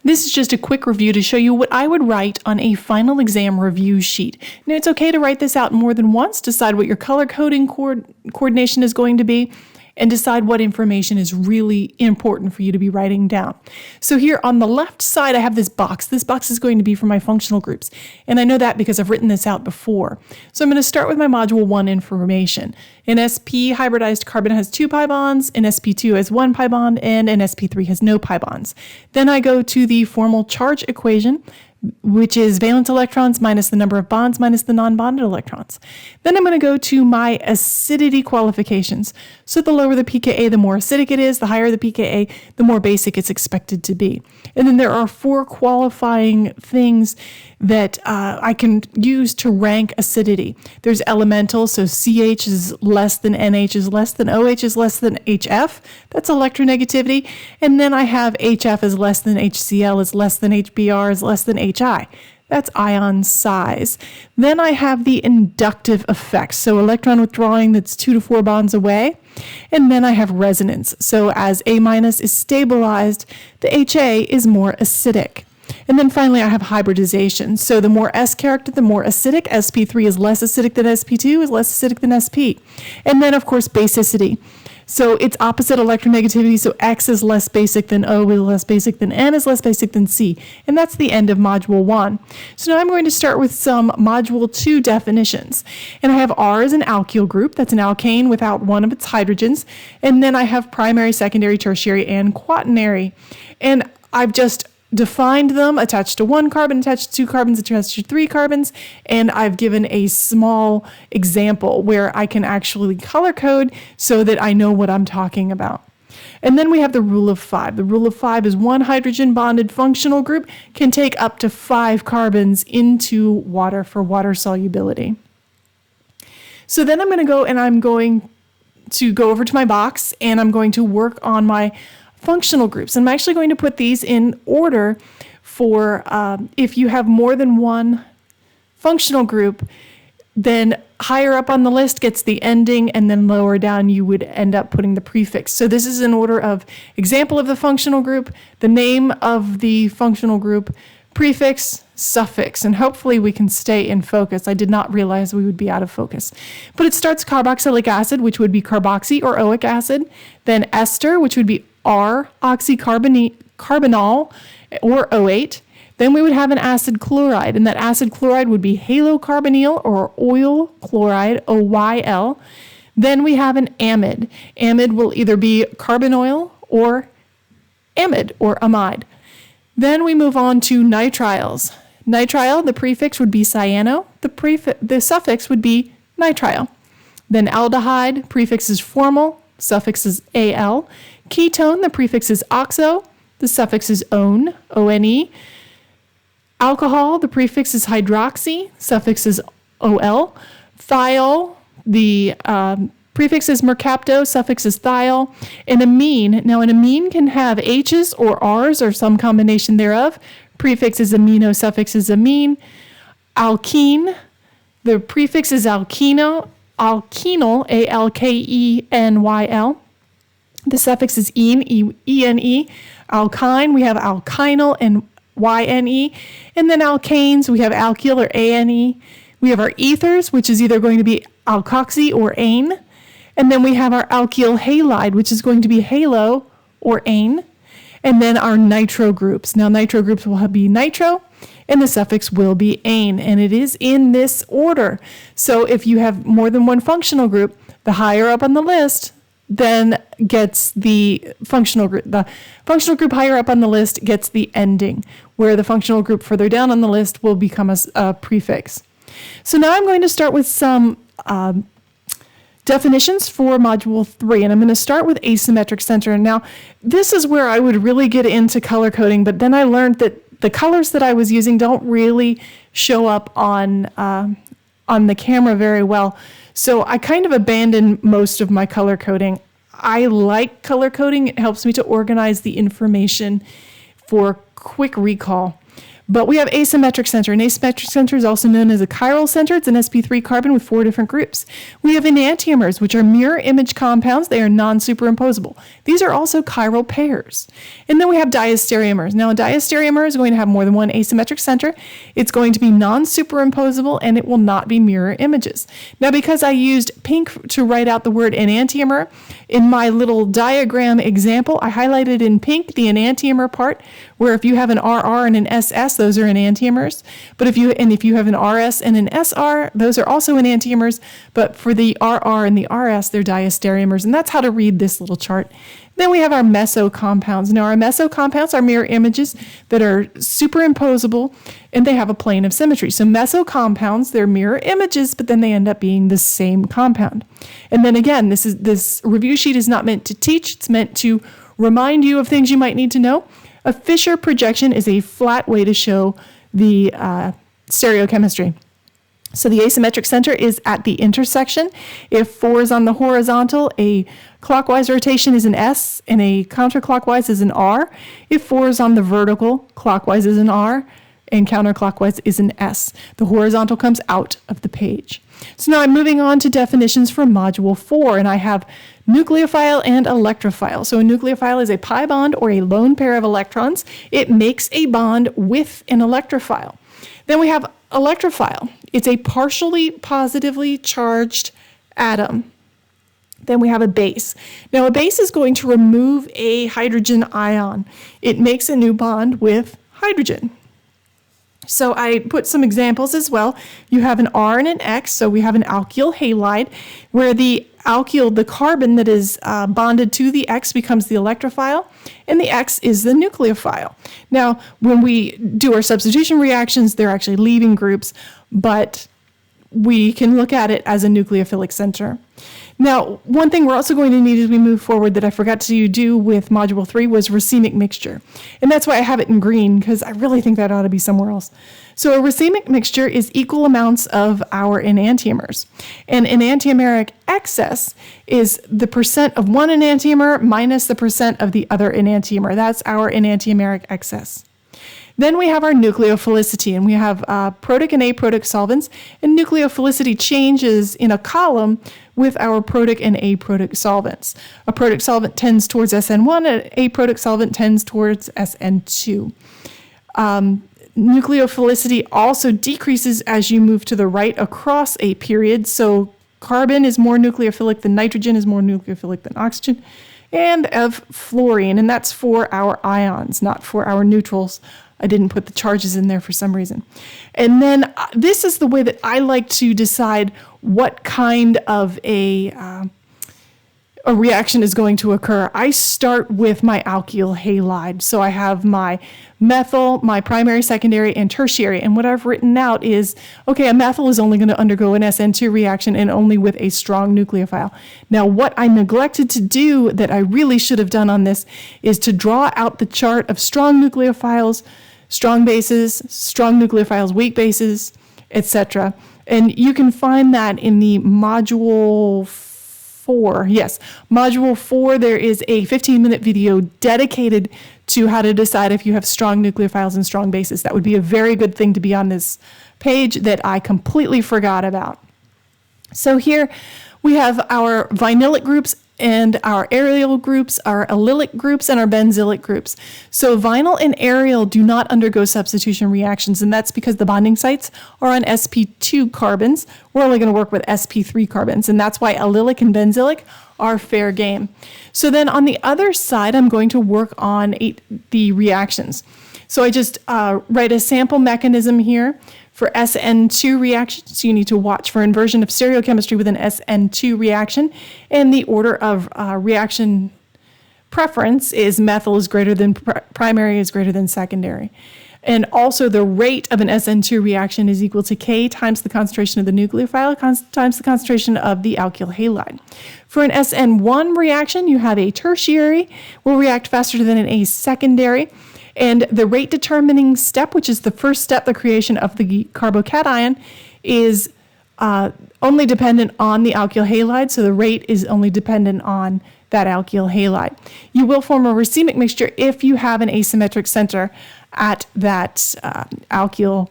This is just a quick review to show you what I would write on a final exam review sheet. Now, it's okay to write this out more than once, decide what your color coding coordination is going to be, and decide what information is really important for you to be writing down. So here on the left side, I have this box. This box is going to be for my functional groups. And I know that because I've written this out before. So I'm going to start with my Module 1 information. An sp hybridized carbon has 2 pi bonds, an sp2 has 1 pi bond, and an sp3 has no pi bonds. Then I go to the formal charge equation, which is valence electrons minus the number of bonds minus the non-bonded electrons. Then I'm going to go to my acidity qualifications. So the lower the pKa, the more acidic it is. The higher the pKa, the more basic it's expected to be. And then there are 4 qualifying things that I can use to rank acidity. There's elemental, so CH is less than NH is less than OH is less than HF. That's electronegativity. And then I have HF is less than HCl is less than HBr is less than HI. That's ion size. Then I have the inductive effects. So electron withdrawing that's 2 to 4 bonds away. And then I have resonance. So as A- is stabilized, the HA is more acidic. And then finally, I have hybridization. So the more S character, the more acidic. sp3 is less acidic than sp2, is less acidic than sp. And then, of course, basicity. So it's opposite electronegativity. So X is less basic than O, is less basic than N, is less basic than C. And that's the end of Module 1. So now I'm going to start with some Module 2 definitions. And I have R as an alkyl group. That's an alkane without one of its hydrogens. And then I have primary, secondary, tertiary, and quaternary. And I've just defined them, attached to 1 carbon, attached to 2 carbons, attached to 3 carbons, and I've given a small example where I can actually color code so that I know what I'm talking about. And then we have the rule of 5. The rule of 5 is 1 hydrogen bonded functional group can take up to 5 carbons into water for water solubility. So then I'm going to go over to my box and I'm going to work on my functional groups. And I'm actually going to put these in order for if you have more than one functional group, then higher up on the list gets the ending, and then lower down you would end up putting the prefix. So this is in order of example of the functional group, the name of the functional group, prefix, suffix, and hopefully we can stay in focus. I did not realize we would be out of focus. But it starts carboxylic acid, which would be carboxy or oic acid, then ester, which would be R-oxycarbonyl or O8. Then we would have an acid chloride, and that acid chloride would be halocarbonyl or oil chloride, OYL. Then we have an amide. Amide will either be carbonyl or amide or amide. Then we move on to nitriles. Nitrile, the prefix would be cyano. The suffix would be nitrile. Then aldehyde, prefix is formal, suffix is al. Ketone, the prefix is oxo, the suffix is one, O-N-E. Alcohol, the prefix is hydroxy, suffix is ol. Thiol, the prefix is mercapto, suffix is thiol. An amine, now an amine can have H's or R's or some combination thereof. Prefix is amino, suffix is amine. Alkene, the prefix is alkynyl, A-L-K-E-N-Y-L. The suffix is ene, E-N-E. Alkyne, we have alkynyl and Y-N-E. And then alkanes, we have alkyl or A-N-E. We have our ethers, which is either going to be alkoxy or ane. And then we have our alkyl halide, which is going to be halo or ane. And then our nitro groups. Now, nitro groups will be nitro, and the suffix will be ane. And it is in this order. So if you have more than one functional group, the higher up on the list, then gets the functional group. The functional group higher up on the list gets the ending, where the functional group further down on the list will become a prefix. So now I'm going to start with some definitions for Module 3, and I'm going to start with asymmetric center. Now, this is where I would really get into color coding, but then I learned that the colors that I was using don't really show up on the camera very well. So I kind of abandoned most of my color coding. I like color coding. It helps me to organize the information for quick recall. But we have asymmetric center. An asymmetric center is also known as a chiral center. It's an sp3 carbon with 4 different groups. We have enantiomers, which are mirror image compounds. They are non-superimposable. These are also chiral pairs. And then we have diastereomers. Now, a diastereomer is going to have more than one asymmetric center. It's going to be non-superimposable, and it will not be mirror images. Now, because I used pink to write out the word enantiomer, in my little diagram example, I highlighted in pink the enantiomer part, where if you have an RR and an SS, those are enantiomers. But if you have an RS and an SR, those are also enantiomers. But for the RR and the RS, they're diastereomers. And that's how to read this little chart. Then we have our mesocompounds. Now, our mesocompounds are mirror images that are superimposable, and they have a plane of symmetry. So mesocompounds, they're mirror images, but then they end up being the same compound. And then again, this review sheet is not meant to teach. It's meant to remind you of things you might need to know. A Fisher projection is a flat way to show the stereochemistry. So the asymmetric center is at the intersection. If 4 is on the horizontal, a clockwise rotation is an S and a counterclockwise is an R. If 4 is on the vertical, clockwise is an R and counterclockwise is an S. The horizontal comes out of the page. So now I'm moving on to definitions for Module 4, and I have nucleophile and electrophile. So a nucleophile is a pi bond or a lone pair of electrons. It makes a bond with an electrophile. Then we have electrophile. It's a partially positively charged atom. Then we have a base. Now a base is going to remove a hydrogen ion. It makes a new bond with hydrogen. So I put some examples as well. You have an R and an X, so we have an alkyl halide, where the alkyl, the carbon that is bonded to the X becomes the electrophile, and the X is the nucleophile. Now, when we do our substitution reactions, they're actually leaving groups, but we can look at it as a nucleophilic center. Now, one thing we're also going to need as we move forward that I forgot to do with Module 3 was racemic mixture. And that's why I have it in green, because I really think that ought to be somewhere else. So a racemic mixture is equal amounts of our enantiomers. And enantiomeric excess is the percent of one enantiomer minus the percent of the other enantiomer. That's our enantiomeric excess. Then we have our nucleophilicity, and we have protic and aprotic solvents, and nucleophilicity changes in a column with our protic and aprotic solvents. A protic solvent tends towards SN1, and an aprotic solvent tends towards SN2. Nucleophilicity also decreases as you move to the right across a period, so carbon is more nucleophilic than nitrogen, is more nucleophilic than oxygen, and of fluorine, and that's for our ions, not for our neutrals. I didn't put the charges in there for some reason. And then this is the way that I like to decide what kind of a reaction is going to occur. I start with my alkyl halide. So I have my methyl, my primary, secondary, and tertiary. And what I've written out is, okay, a methyl is only going to undergo an SN2 reaction and only with a strong nucleophile. Now, what I neglected to do that I really should have done on this is to draw out the chart of strong nucleophiles, strong bases, strong nucleophiles, weak bases, etc. And you can find that in the Module 4. Yes, Module 4, there is a 15-minute video dedicated to how to decide if you have strong nucleophiles and strong bases. That would be a very good thing to be on this page that I completely forgot about. So here we have our vinylic groups and our aryl groups, our allylic groups, and our benzylic groups. So vinyl and aryl do not undergo substitution reactions, and that's because the bonding sites are on sp2 carbons. We're only going to work with sp3 carbons, and that's why allylic and benzylic are fair game. So then on the other side, I'm going to work on the reactions. So I just write a sample mechanism here for SN2 reactions. So you need to watch for inversion of stereochemistry with an SN2 reaction. And the order of reaction preference is methyl is greater than primary is greater than secondary. And also the rate of an SN2 reaction is equal to K times the concentration of the nucleophile times the concentration of the alkyl halide. For an SN1 reaction, you have a tertiary will react faster than a secondary. And the rate determining step, which is the first step, the creation of the carbocation, is only dependent on the alkyl halide. So the rate is only dependent on that alkyl halide. You will form a racemic mixture if you have an asymmetric center at that alkyl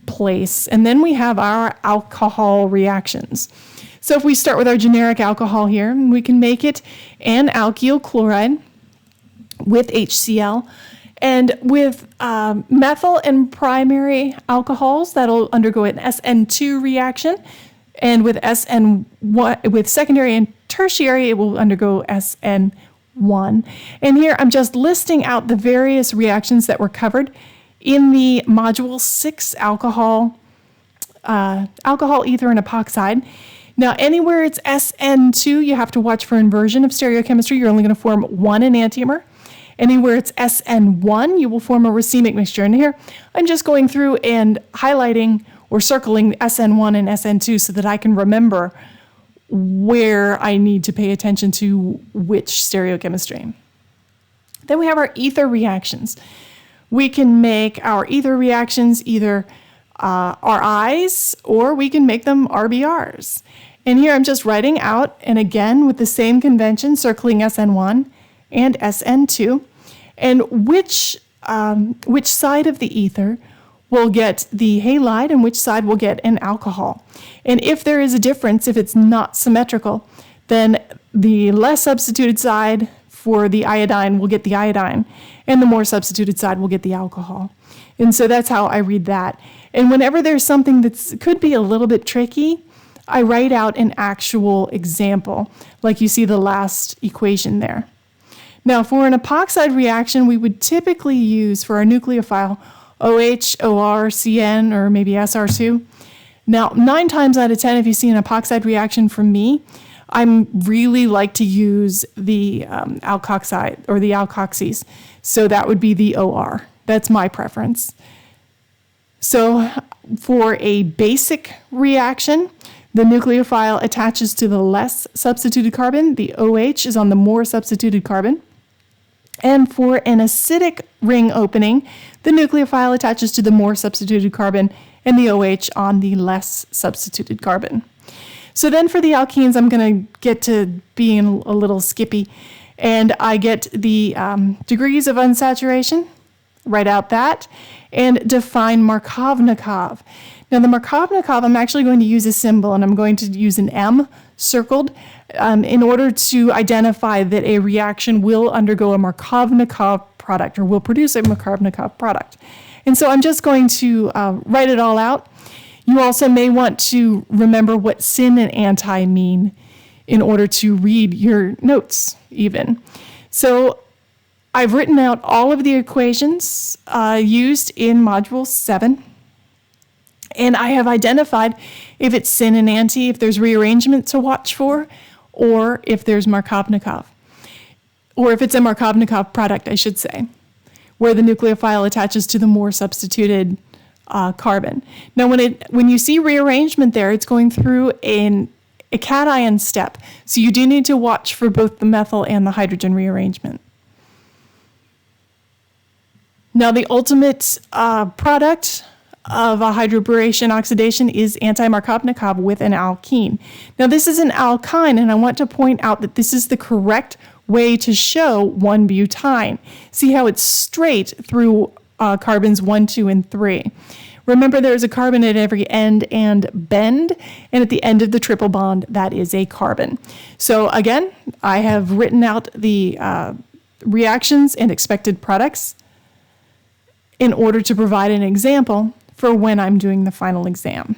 place. And then we have our alcohol reactions. So if we start with our generic alcohol here, we can make it an alkyl chloride with HCl. And with methyl and primary alcohols, that'll undergo an SN2 reaction. And with with secondary and tertiary, it will undergo SN1. And here I'm just listing out the various reactions that were covered in the module 6 alcohol, ether, and epoxide. Now, anywhere it's SN2, you have to watch for inversion of stereochemistry. You're only going to form one enantiomer. Anywhere it's SN1, you will form a racemic mixture. And here, I'm just going through and highlighting or circling SN1 and SN2 so that I can remember where I need to pay attention to which stereochemistry. Then we have our ether reactions. We can make our ether reactions either RIs or we can make them RBRs. And here I'm just writing out, and again with the same convention, circling SN1 and SN2, and which side of the ether will get the halide and which side will get an alcohol. And if there is a difference, if it's not symmetrical, then the less substituted side for the iodine will get the iodine, and the more substituted side will get the alcohol. And so that's how I read that. And whenever there's something that could be a little bit tricky, I write out an actual example, like you see the last equation there. Now, for an epoxide reaction, we would typically use for our nucleophile OH, OR, CN, or maybe SR2. Now, 9 times out of 10, if you see an epoxide reaction from me, I really like to use the alkoxide or the alkoxies. So that would be the OR. That's my preference. So for a basic reaction, the nucleophile attaches to the less substituted carbon. The OH is on the more substituted carbon. And for an acidic ring opening, the nucleophile attaches to the more substituted carbon and the OH on the less substituted carbon. So then for the alkenes, I'm going to get to being a little skippy, and I get the degrees of unsaturation, write out that, and define Markovnikov. Now the Markovnikov, I'm actually going to use a symbol, and I'm going to use an M circled in order to identify that a reaction will undergo a Markovnikov product, or will produce a Markovnikov product. And so I'm just going to write it all out. You also may want to remember what syn and anti mean in order to read your notes even. So I've written out all of the equations used in Module 7. And I have identified if it's syn and anti, if there's rearrangement to watch for, or if there's Markovnikov. Or if it's a Markovnikov product, I should say, where the nucleophile attaches to the more substituted carbon. Now, when you see rearrangement there, it's going through a cation step. So you do need to watch for both the methyl and the hydrogen rearrangement. Now, the ultimate product of a hydroboration oxidation is anti-Markovnikov with an alkene. Now, this is an alkyne, and I want to point out that this is the correct way to show 1-butyne. See how it's straight through carbons 1, 2, and 3. Remember, there's a carbon at every end and bend, and at the end of the triple bond, that is a carbon. So again, I have written out the reactions and expected products in order to provide an example for when I'm doing the final exam.